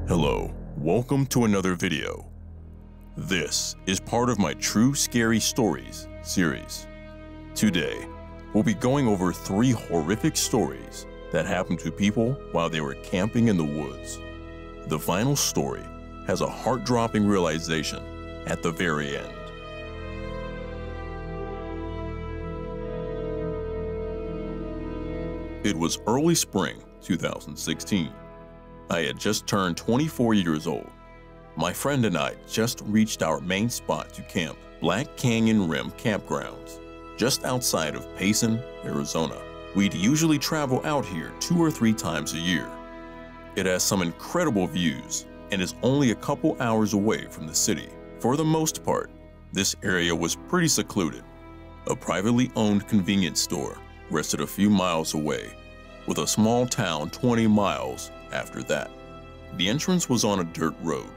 Hello, welcome to another video. This is part of my True Scary Stories series. Today, we'll be going over 3 horrific stories that happened to people while they were camping in the woods. The final story has a heart-dropping realization at the very end. It was early spring 2016. I had just turned 24 years old. My friend and I just reached our main spot to camp, Black Canyon Rim Campgrounds, just outside of Payson, Arizona. We'd usually travel out here 2 or 3 times a year. It has some incredible views and is only a couple hours away from the city. For the most part, this area was pretty secluded. A privately owned convenience store rested a few miles away, with a small town 20 miles after that. The entrance was on a dirt road,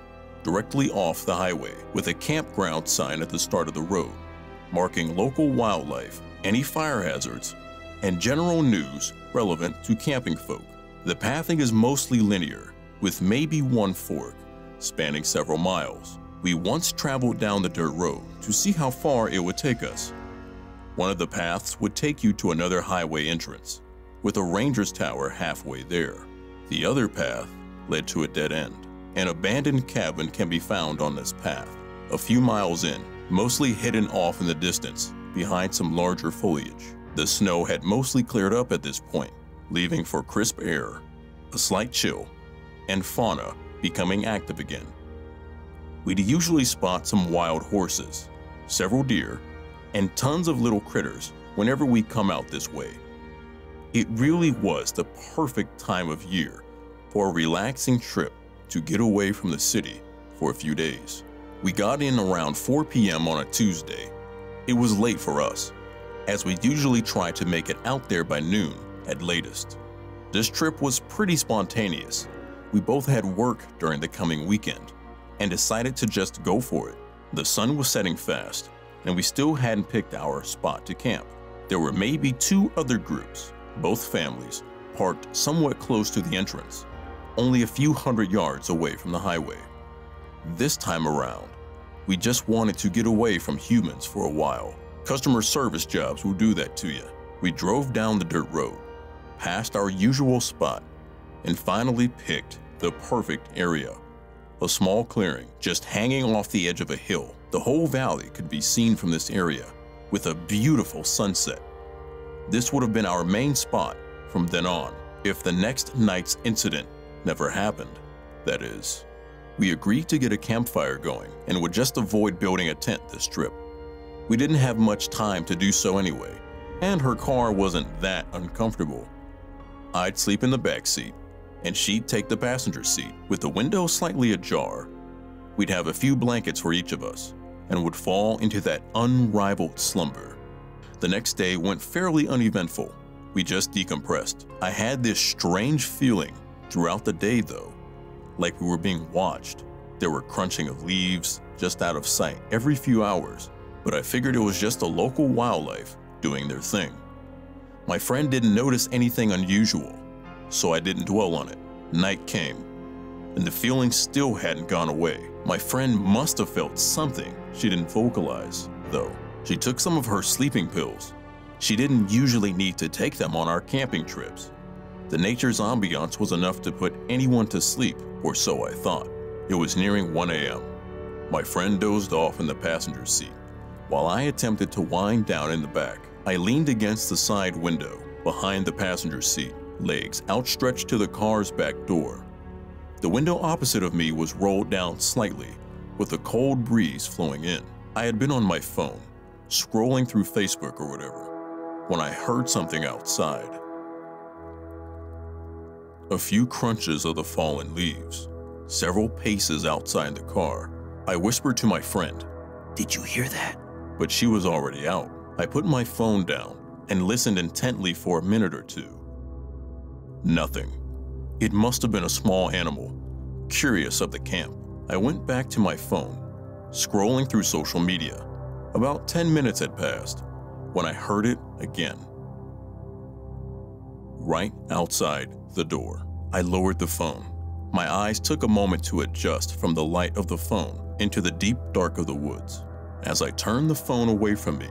directly off the highway, with a campground sign at the start of the road, marking local wildlife, any fire hazards, and general news relevant to camping folk. The pathing is mostly linear, with maybe one fork, spanning several miles. We once traveled down the dirt road to see how far it would take us. One of the paths would take you to another highway entrance, with a ranger's tower halfway there. The other path led to a dead end. An abandoned cabin can be found on this path, a few miles in, mostly hidden off in the distance behind some larger foliage. The snow had mostly cleared up at this point, leaving for crisp air, a slight chill, and fauna becoming active again. We'd usually spot some wild horses, several deer, and tons of little critters whenever we come out this way. It really was the perfect time of year for a relaxing trip to get away from the city for a few days. We got in around 4 p.m. on a Tuesday. It was late for us, as we usually try to make it out there by noon at latest. This trip was pretty spontaneous. We both had work during the coming weekend and decided to just go for it. The sun was setting fast, and we still hadn't picked our spot to camp. There were maybe 2 other groups, both families, parked somewhat close to the entrance, only a few hundred yards away from the highway. This time around, we just wanted to get away from humans for a while. Customer service jobs will do that to you. We drove down the dirt road, past our usual spot, and finally picked the perfect area. A small clearing just hanging off the edge of a hill. The whole valley could be seen from this area, with a beautiful sunset. This would have been our main spot from then on, if the next night's incident never happened, that is. We agreed to get a campfire going and would just avoid building a tent this trip. We didn't have much time to do so anyway, and her car wasn't that uncomfortable. I'd sleep in the back seat, and she'd take the passenger seat, with the window slightly ajar. We'd have a few blankets for each of us, and would fall into that unrivaled slumber. The next day went fairly uneventful. We just decompressed. I had this strange feeling throughout the day though, like we were being watched. There were crunching of leaves just out of sight every few hours, but I figured it was just a local wildlife doing their thing. My friend didn't notice anything unusual, so I didn't dwell on it. Night came, and the feeling still hadn't gone away. My friend must have felt something she didn't vocalize, though. She took some of her sleeping pills. She didn't usually need to take them on our camping trips. The nature's ambiance was enough to put anyone to sleep, or so I thought. It was nearing 1 a.m. My friend dozed off in the passenger seat, while I attempted to wind down in the back. I leaned against the side window, behind the passenger seat, legs outstretched to the car's back door. The window opposite of me was rolled down slightly, with a cold breeze flowing in. I had been on my phone, scrolling through Facebook or whatever, when I heard something outside. A few crunches of the fallen leaves, several paces outside the car. I whispered to my friend, "Did you hear that?" But she was already out. I put my phone down and listened intently for a minute or 2. Nothing. It must have been a small animal, curious of the camp. I went back to my phone, scrolling through social media. About 10 minutes had passed when I heard it again. Right outside the door. I lowered the phone, My eyes took a moment to adjust from the light of the phone into the deep dark of the woods. As I turned the phone away from me,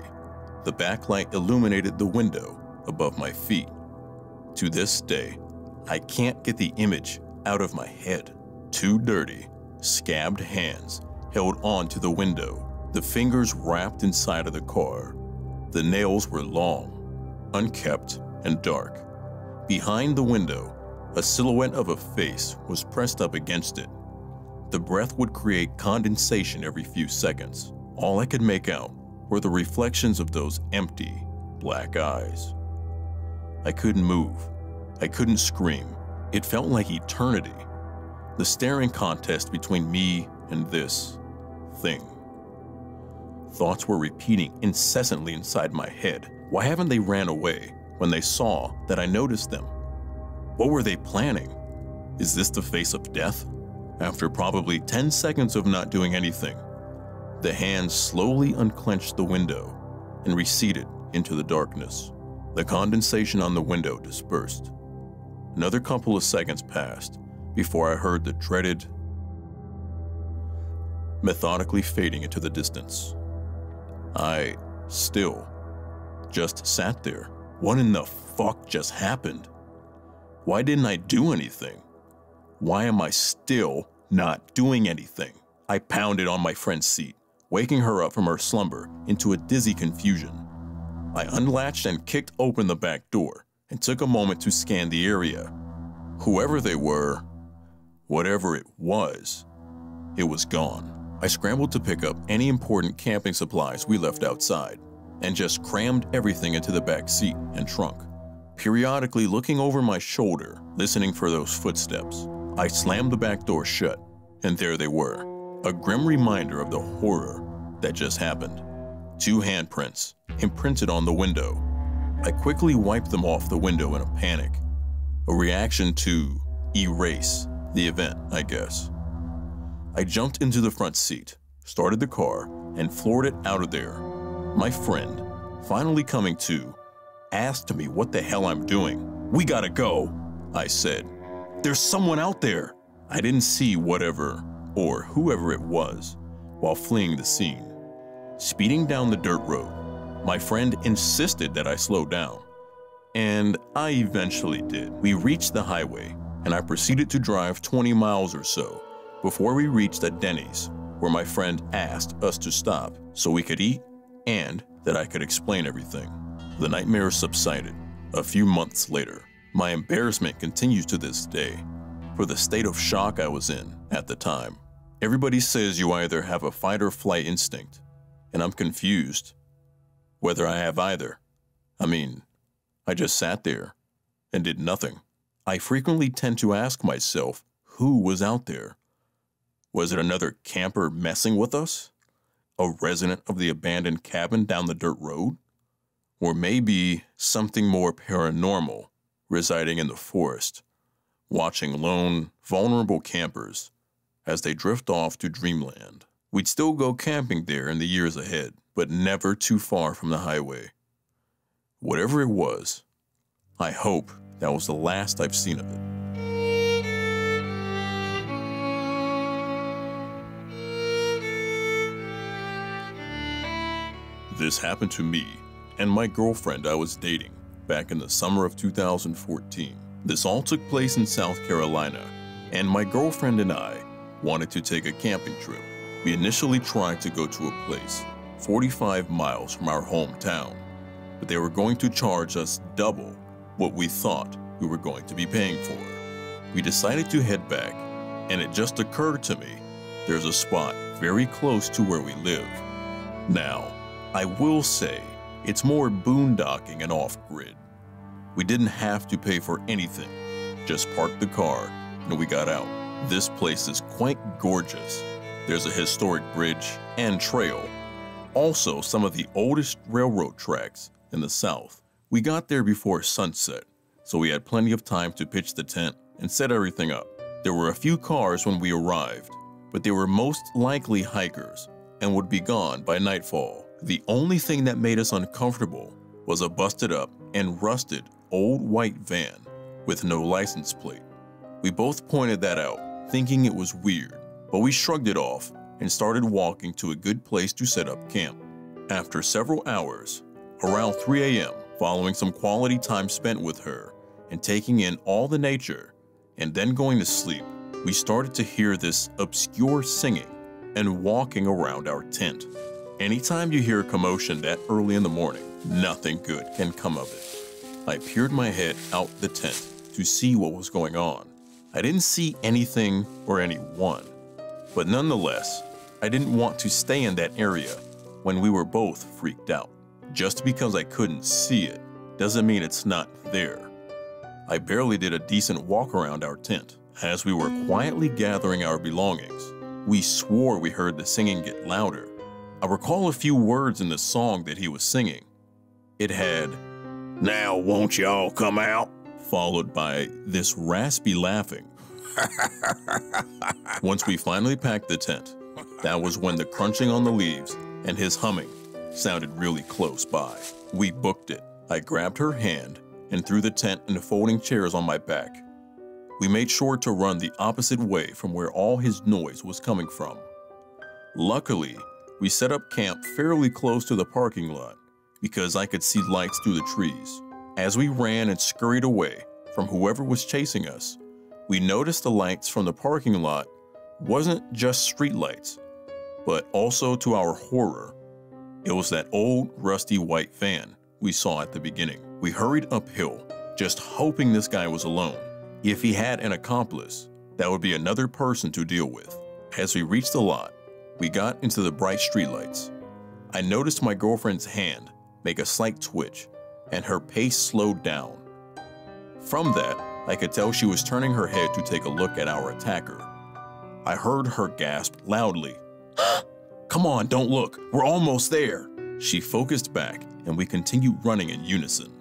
the backlight illuminated the window above my feet. To this day, I can't get the image out of my head. Two dirty, scabbed hands held onto the window, the fingers wrapped inside of the car. The nails were long, unkempt, and dark. Behind the window, a silhouette of a face was pressed up against it. The breath would create condensation every few seconds. All I could make out were the reflections of those empty, black eyes. I couldn't move. I couldn't scream. It felt like eternity. The staring contest between me and this thing. Thoughts were repeating incessantly inside my head. Why haven't they ran away when they saw that I noticed them? What were they planning? Is this the face of death? After probably 10 seconds of not doing anything, the hands slowly unclenched the window and receded into the darkness. The condensation on the window dispersed. Another couple of seconds passed before I heard the dreaded, methodically fading into the distance. I still just sat there. What in the fuck just happened? Why didn't I do anything? Why am I still not doing anything? I pounded on my friend's seat, waking her up from her slumber into a dizzy confusion. I unlatched and kicked open the back door and took a moment to scan the area. Whoever they were, whatever it was gone. I scrambled to pick up any important camping supplies we left outside and just crammed everything into the back seat and trunk. Periodically looking over my shoulder, listening for those footsteps, I slammed the back door shut, and there they were, a grim reminder of the horror that just happened. Two handprints imprinted on the window. I quickly wiped them off the window in a panic, a reaction to erase the event, I guess. I jumped into the front seat, started the car, and floored it out of there. My friend, finally coming to, asked me what the hell I'm doing. "We gotta go," I said. "There's someone out there." I didn't see whatever or whoever it was while fleeing the scene. Speeding down the dirt road, my friend insisted that I slow down, and I eventually did. We reached the highway, and I proceeded to drive 20 miles or so before we reached a Denny's, where my friend asked us to stop so we could eat and that I could explain everything. The nightmare subsided. A few months later, my embarrassment continues to this day for the state of shock I was in at the time. Everybody says you either have a fight or flight instinct, and I'm confused whether I have either. I mean, I just sat there and did nothing. I frequently tend to ask myself who was out there. Was it another camper messing with us? A resident of the abandoned cabin down the dirt road? Or maybe something more paranormal residing in the forest, watching lone, vulnerable campers as they drift off to dreamland. We'd still go camping there in the years ahead, but never too far from the highway. Whatever it was, I hope that was the last I've seen of it. This happened to me and my girlfriend I was dating back in the summer of 2014. This all took place in South Carolina, and my girlfriend and I wanted to take a camping trip. We initially tried to go to a place 45 miles from our hometown, but they were going to charge us double what we thought we were going to be paying for. We decided to head back, and it just occurred to me there's a spot very close to where we live. Now, I will say it's more boondocking and off-grid. We didn't have to pay for anything, just parked the car and we got out. This place is quite gorgeous. There's a historic bridge and trail, also some of the oldest railroad tracks in the South. We got there before sunset, so we had plenty of time to pitch the tent and set everything up. There were a few cars when we arrived, but they were most likely hikers and would be gone by nightfall. The only thing that made us uncomfortable was a busted up and rusted old white van with no license plate. We both pointed that out thinking it was weird, but we shrugged it off and started walking to a good place to set up camp. After several hours, around 3 a.m., following some quality time spent with her and taking in all the nature, and then going to sleep, we started to hear this obscure singing and walking around our tent. Anytime you hear a commotion that early in the morning, nothing good can come of it. I peered my head out the tent to see what was going on. I didn't see anything or anyone, but nonetheless, I didn't want to stay in that area when we were both freaked out. Just because I couldn't see it doesn't mean it's not there. I barely did a decent walk around our tent. As we were quietly gathering our belongings, we swore we heard the singing get louder. I recall a few words in the song that he was singing. It had, "Now won't y'all come out?" followed by this raspy laughing. Once we finally packed the tent, that was when the crunching on the leaves and his humming sounded really close by. We booked it. I grabbed her hand and threw the tent and the folding chairs on my back. We made sure to run the opposite way from where all his noise was coming from. Luckily, we set up camp fairly close to the parking lot because I could see lights through the trees. As we ran and scurried away from whoever was chasing us, we noticed the lights from the parking lot wasn't just street lights, but also, to our horror, it was that old rusty white van we saw at the beginning. We hurried uphill, just hoping this guy was alone. If he had an accomplice, that would be another person to deal with. As we reached the lot, we got into the bright streetlights. I noticed my girlfriend's hand make a slight twitch, and her pace slowed down. From that, I could tell she was turning her head to take a look at our attacker. I heard her gasp loudly, "Come on, don't look, we're almost there." She focused back and we continued running in unison.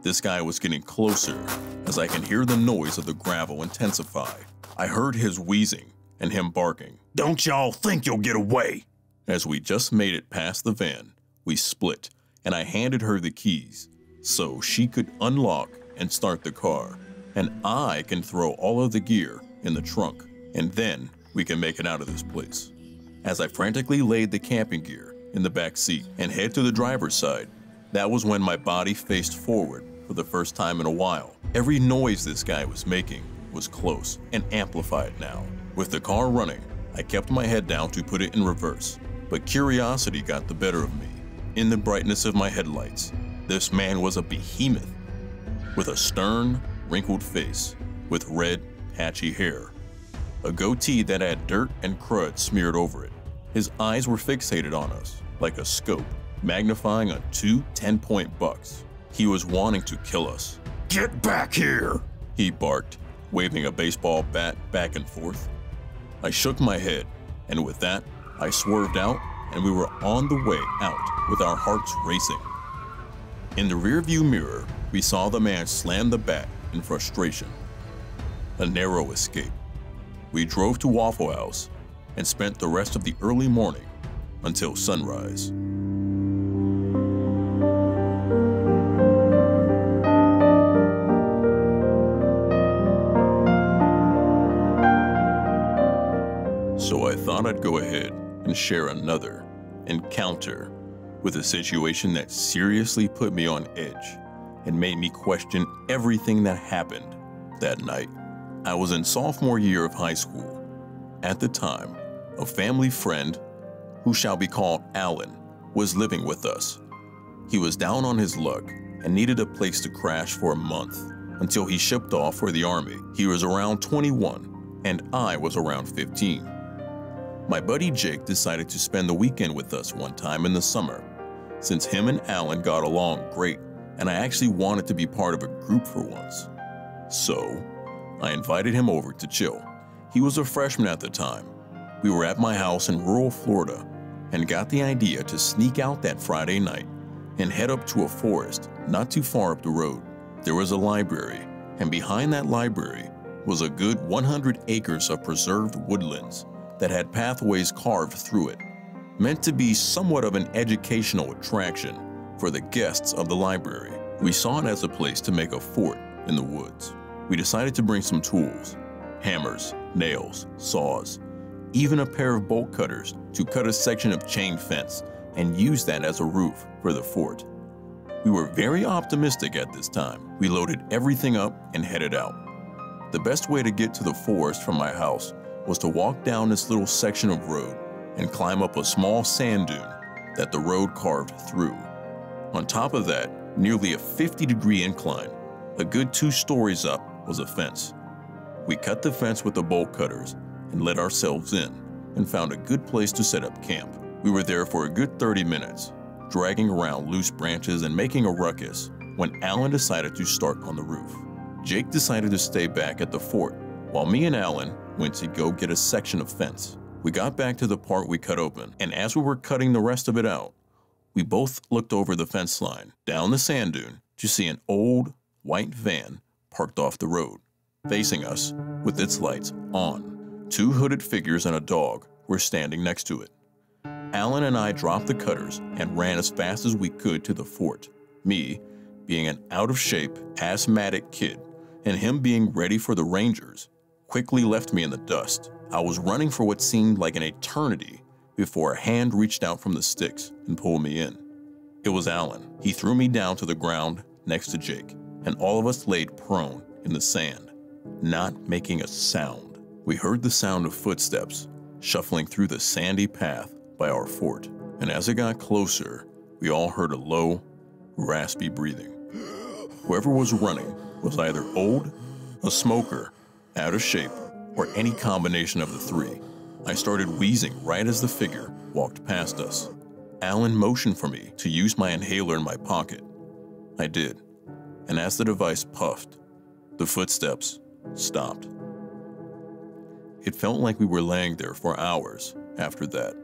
This guy was getting closer as I can hear the noise of the gravel intensify. I heard his wheezing and him barking, "Don't y'all think you'll get away?" As we just made it past the van, we split and I handed her the keys so she could unlock and start the car, and I can throw all of the gear in the trunk, and then we can make it out of this place. As I frantically laid the camping gear in the back seat and head to the driver's side, that was when my body faced forward for the first time in a while. Every noise this guy was making was close and amplified now. With the car running, I kept my head down to put it in reverse, but curiosity got the better of me. In the brightness of my headlights, this man was a behemoth with a stern, wrinkled face with red, patchy hair, a goatee that had dirt and crud smeared over it. His eyes were fixated on us like a scope, magnifying on two 10-point bucks. He was wanting to kill us. "Get back here!" he barked, waving a baseball bat back and forth. I shook my head, and with that, I swerved out and we were on the way out with our hearts racing. In the rearview mirror, we saw the man slam the bat in frustration. A narrow escape. We drove to Waffle House and spent the rest of the early morning until sunrise. So I thought I'd go ahead and share another encounter with a situation that seriously put me on edge and made me question everything that happened that night. I was in sophomore year of high school. At the time, a family friend, who shall be called Alan, was living with us. He was down on his luck and needed a place to crash for a month until he shipped off for the army. He was around 21 and I was around 15. My buddy Jake decided to spend the weekend with us one time in the summer, since him and Alan got along great and I actually wanted to be part of a group for once. So I invited him over to chill. He was a freshman at the time. We were at my house in rural Florida and got the idea to sneak out that Friday night and head up to a forest not too far up the road. There was a library, and behind that library was a good 100 acres of preserved woodlands that had pathways carved through it, meant to be somewhat of an educational attraction for the guests of the library. We saw it as a place to make a fort in the woods. We decided to bring some tools, hammers, nails, saws, even a pair of bolt cutters to cut a section of chain fence and use that as a roof for the fort. We were very optimistic at this time. We loaded everything up and headed out. The best way to get to the forest from my house was to walk down this little section of road and climb up a small sand dune that the road carved through. On top of that, nearly a 50-degree incline, a good 2 stories up, was a fence. We cut the fence with the bolt cutters and let ourselves in and found a good place to set up camp. We were there for a good 30 minutes, dragging around loose branches and making a ruckus when Alan decided to start on the roof. Jake decided to stay back at the fort while me and Alan went to go get a section of fence. We got back to the part we cut open, and as we were cutting the rest of it out, we both looked over the fence line down the sand dune to see an old white van parked off the road, facing us with its lights on. 2 hooded figures and a dog were standing next to it. Alan and I dropped the cutters and ran as fast as we could to the fort, me being an out-of-shape, asthmatic kid, and him being ready for the Rangers quickly left me in the dust. I was running for what seemed like an eternity before a hand reached out from the sticks and pulled me in. It was Alan. He threw me down to the ground next to Jake, and all of us laid prone in the sand, not making a sound. We heard the sound of footsteps shuffling through the sandy path by our fort, and as it got closer, we all heard a low, raspy breathing. Whoever was running was either old, a smoker, out of shape, or any combination of the 3. I started wheezing right as the figure walked past us. Alan motioned for me to use my inhaler in my pocket. I did, and as the device puffed, the footsteps stopped. It felt like we were laying there for hours after that.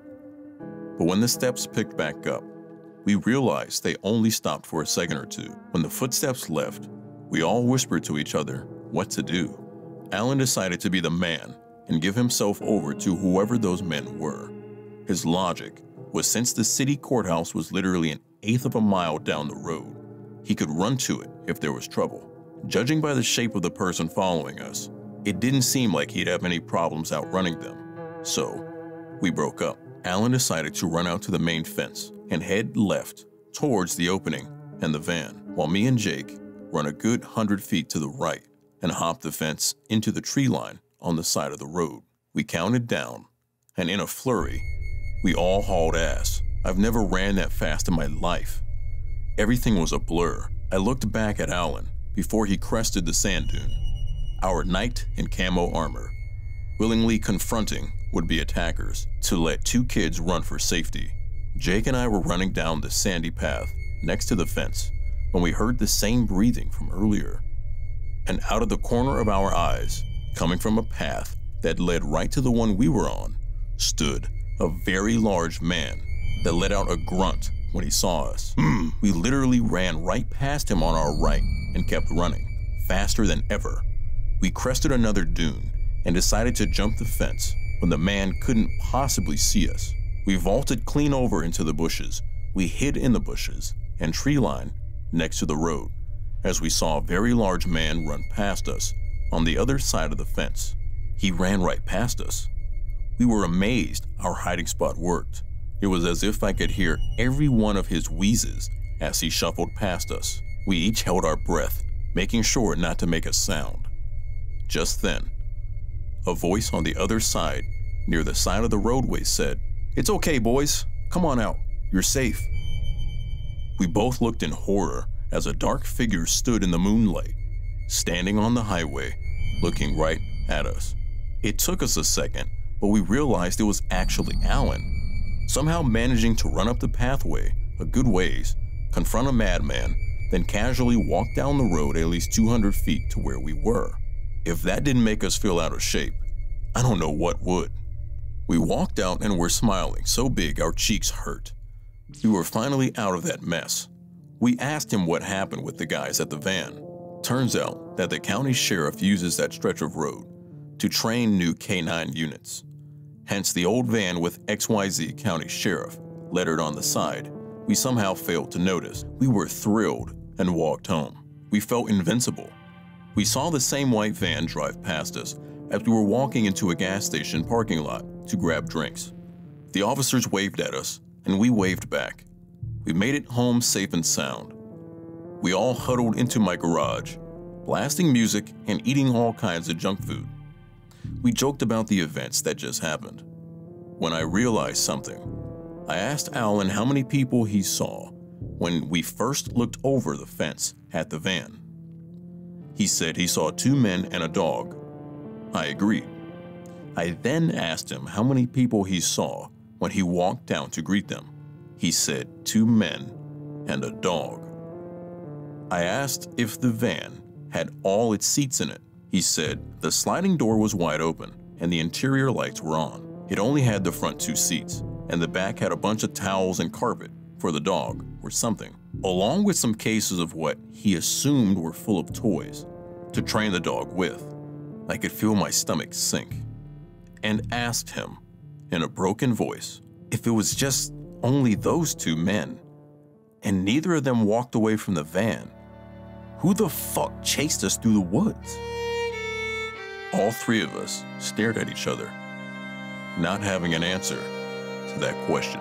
But when the steps picked back up, we realized they only stopped for a second or two. When the footsteps left, we all whispered to each other what to do. Alan decided to be the man and give himself over to whoever those men were. His logic was, since the city courthouse was literally an eighth of a mile down the road, he could run to it if there was trouble. Judging by the shape of the person following us, it didn't seem like he'd have any problems outrunning them. So, we broke up. Alan decided to run out to the main fence and head left towards the opening and the van, while me and Jake run a good 100 feet to the right and hop the fence into the tree line on the side of the road. We counted down, and in a flurry, we all hauled ass. I've never ran that fast in my life. Everything was a blur. I looked back at Alan before he crested the sand dune, our knight in camo armor, willingly confronting would-be attackers to let 2 kids run for safety. Jake and I were running down the sandy path next to the fence when we heard the same breathing from earlier. And out of the corner of our eyes, coming from a path that led right to the one we were on, stood a very large man that let out a grunt when he saw us. We literally ran right past him on our right and kept running, faster than ever. We crested another dune and decided to jump the fence when the man couldn't possibly see us. We vaulted clean over into the bushes. We hid in the bushes and tree line next to the road as we saw a very large man run past us on the other side of the fence. He ran right past us. We were amazed our hiding spot worked. It was as if I could hear every one of his wheezes as he shuffled past us. We each held our breath, making sure not to make a sound. Just then, a voice on the other side, near the side of the roadway, said, "It's okay, boys. Come on out. You're safe." We both looked in horror as a dark figure stood in the moonlight, standing on the highway, looking right at us. It took us a second, but we realized it was actually Alan, somehow managing to run up the pathway a good ways, confront a madman, then casually walk down the road at least 200 feet to where we were. If that didn't make us feel out of shape, I don't know what would. We walked out and were smiling so big our cheeks hurt. We were finally out of that mess. We asked him what happened with the guys at the van. Turns out that the county sheriff uses that stretch of road to train new K-9 units. Hence the old van with XYZ County Sheriff lettered on the side. We somehow failed to notice. We were thrilled and walked home. We felt invincible. We saw the same white van drive past us as we were walking into a gas station parking lot to grab drinks. The officers waved at us, and we waved back. We made it home safe and sound. We all huddled into my garage, blasting music and eating all kinds of junk food. We joked about the events that just happened. When I realized something, I asked Alan how many people he saw when we first looked over the fence at the van. He said he saw 2 men and a dog. I agreed. I then asked him how many people he saw when he walked down to greet them. He said 2 men and a dog. I asked if the van had all its seats in it. He said the sliding door was wide open and the interior lights were on. It only had the front 2 seats, and the back had a bunch of towels and carpet for the dog or something, along with some cases of what he assumed were full of toys to train the dog with. I could feel my stomach sink, and asked him in a broken voice if it was just only those 2 men, and neither of them walked away from the van. Who the fuck chased us through the woods? All 3 of us stared at each other, not having an answer to that question.